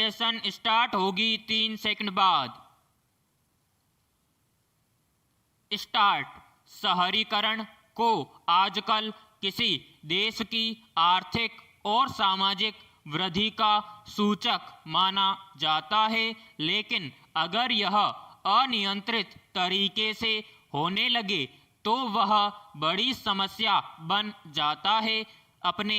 Session start होगी 3 second बाद। Start. शहरीकरण को आजकल किसी देश की आर्थिक और सामाजिक वृद्धि का सूचक माना जाता है, लेकिन अगर यह अनियंत्रित तरीके से होने लगे तो वह बड़ी समस्या बन जाता है। अपने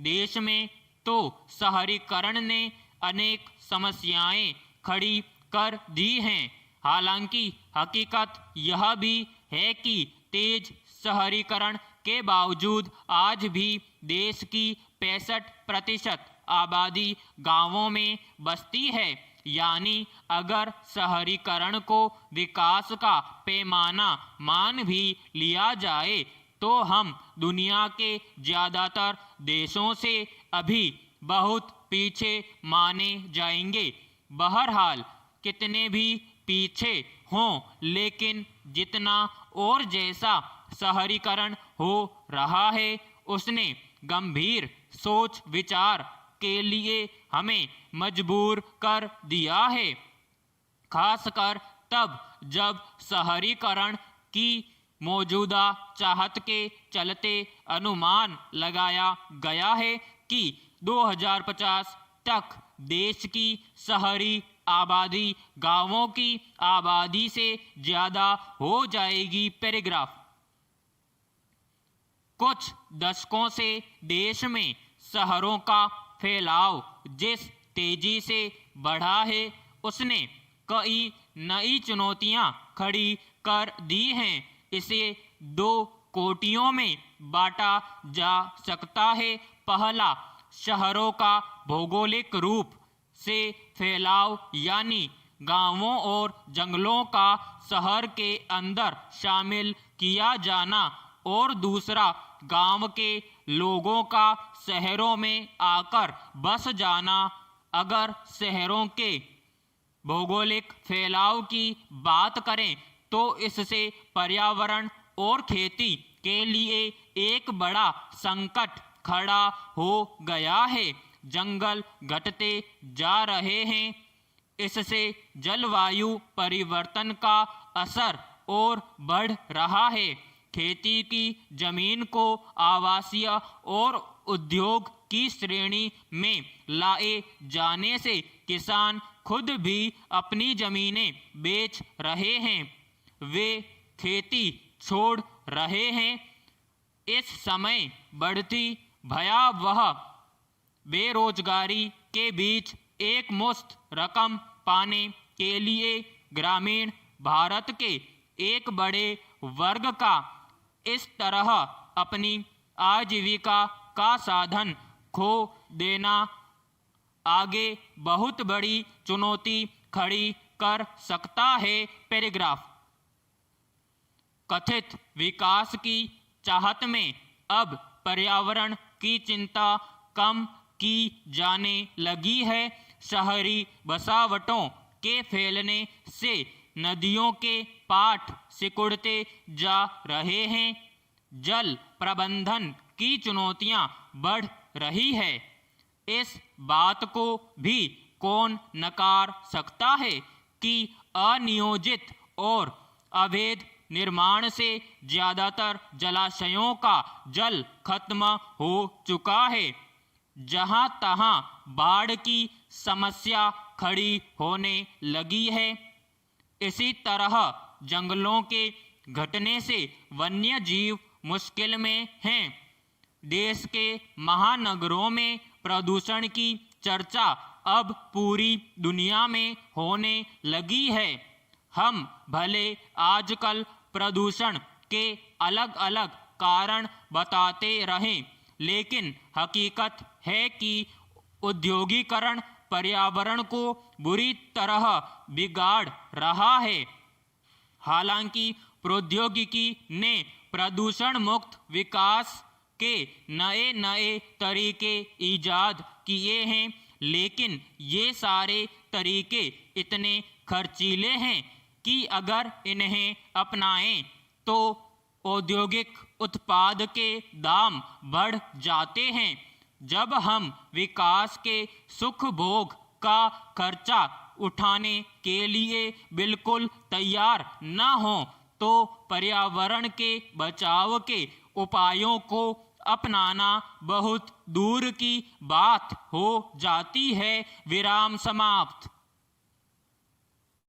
देश में तो शहरीकरण ने अनेक समस्याएं खड़ी कर दी हैं। हालांकि हकीकत यह भी है कि तेज शहरीकरण के बावजूद आज भी देश की 65% आबादी गांवों में बसती है। यानी अगर शहरीकरण को विकास का पैमाना मान भी लिया जाए तो हम दुनिया के ज़्यादातर देशों से अभी बहुत पीछे माने जाएंगे। बहरहाल कितने भी पीछे हों, लेकिन जितना और जैसा शहरीकरण हो रहा है उसने गंभीर सोच विचार के लिए हमें मजबूर कर दिया है, खासकर तब जब शहरीकरण की मौजूदा चाहत के चलते अनुमान लगाया गया है कि 2050 तक देश की शहरी आबादी गांवों की आबादी से ज़्यादा हो जाएगी। पैराग्राफ। कुछ दशकों से देश में शहरों का फैलाव जिस तेजी से बढ़ा है उसने कई नई चुनौतियां खड़ी कर दी हैं। इसे 2 कोटियों में बांटा जा सकता है। पहला, शहरों का भौगोलिक रूप से फैलाव, यानी गांवों और जंगलों का शहर के अंदर शामिल किया जाना, और दूसरा, गांव के लोगों का शहरों में आकर बस जाना। अगर शहरों के भौगोलिक फैलाव की बात करें तो इससे पर्यावरण और खेती के लिए एक बड़ा संकट खड़ा हो गया है। जंगल घटते जा रहे हैं, इससे जलवायु परिवर्तन का असर और बढ़ रहा है। खेती की जमीन को आवासीय और उद्योग की श्रेणी में लाए जाने से किसान खुद भी अपनी जमीनें बेच रहे हैं, वे खेती छोड़ रहे हैं। इस समय बढ़ती भयावह बेरोजगारी के बीच एक मुश्त रकम पाने के लिए ग्रामीण भारत के एक बड़े वर्ग का इस तरह अपनी आजीविका का साधन खो देना आगे बहुत बड़ी चुनौती खड़ी कर सकता है। पैराग्राफ। कथित विकास की चाहत में अब पर्यावरण की चिंता कम की जाने लगी है। शहरी बसावटों के फैलने से नदियों के पाट सिकुड़ते जा रहे हैं, जल प्रबंधन की चुनौतियां बढ़ रही है। इस बात को भी कौन नकार सकता है कि अनियोजित और अवैध निर्माण से ज़्यादातर जलाशयों का जल खत्म हो चुका है। जहां तहां बाढ़ की समस्या खड़ी होने लगी है। इसी तरह जंगलों के घटने से वन्य जीव मुश्किल में हैं। देश के महानगरों में प्रदूषण की चर्चा अब पूरी दुनिया में होने लगी है। हम भले आजकल प्रदूषण के अलग अलग कारण बताते रहें, लेकिन हकीकत है कि औद्योगिकरण पर्यावरण को बुरी तरह बिगाड़ रहा है। हालांकि प्रौद्योगिकी ने प्रदूषण मुक्त विकास के नए नए तरीके ईजाद किए हैं, लेकिन ये सारे तरीके इतने खर्चीले हैं कि अगर इन्हें अपनाएं तो औद्योगिक उत्पाद के दाम बढ़ जाते हैं। जब हम विकास के सुख भोग का खर्चा उठाने के लिए बिल्कुल तैयार न हो तो पर्यावरण के बचाव के उपायों को अपनाना बहुत दूर की बात हो जाती है। विराम समाप्त।